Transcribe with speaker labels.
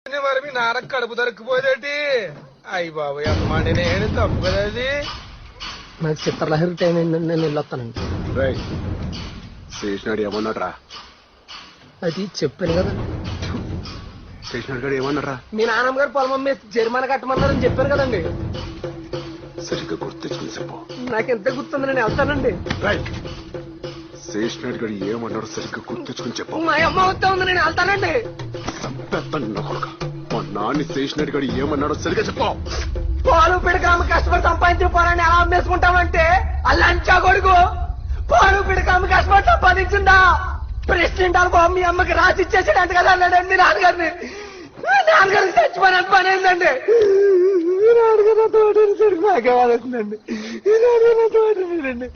Speaker 1: మరి మీ నాన్న కడుపు దొరికిపోయేటి అయ్యి బాబు అమ్మాట నేను తప్పు కదా అది.
Speaker 2: నాకు చిత్రలహరి టైం ఏంటంటే నేను వెళ్ళొస్తానండి.
Speaker 3: శేషనాడు ఏమన్నాడు రా?
Speaker 2: అది చెప్పాను కదా.
Speaker 3: శేషనాడు గారు ఏమన్నారా?
Speaker 2: మీ నాన్నమ్మ గారు పొలం మీద జరిమానా కట్టమన్నారని చెప్పాను కదండి.
Speaker 3: సరిగ్గా గుర్తించుకుని చెప్పు.
Speaker 2: నాకు ఎంత గుర్తుంది, నేను వెళ్తానండి.
Speaker 3: శేషనాడు గారు ఏమన్నాడు సరిగ్గా గుర్తించుకుని చెప్పు.
Speaker 2: మా అమ్మ వస్తా ఉంది, నేను వెళ్తానండి.
Speaker 3: మా నాన్న శేషనాడు గారు ఏమన్నాడో సరిగ్గా చెప్పు.
Speaker 2: పాలు పిడకామ కష్టపడి సంపాదించిన పొలాన్ని ఎలా అమ్మేసుకుంటామంటే అల్లంచా కొడుకు పాలు పిడకామ కష్టపడి సంపాదించిందా ప్రెసిడెంట్ అనుకో మీ అమ్మకి రాసి ఇచ్చేసాడంట కదా అన్నాడండి నాన్నగారిని. నాన్నగారికి చచ్చిపోయినంత పని ఏంటండి. నాన్నగారు తోటని సరికి మాకే వాళ్ళకుందండి. నాన్నగారు తోటనండి.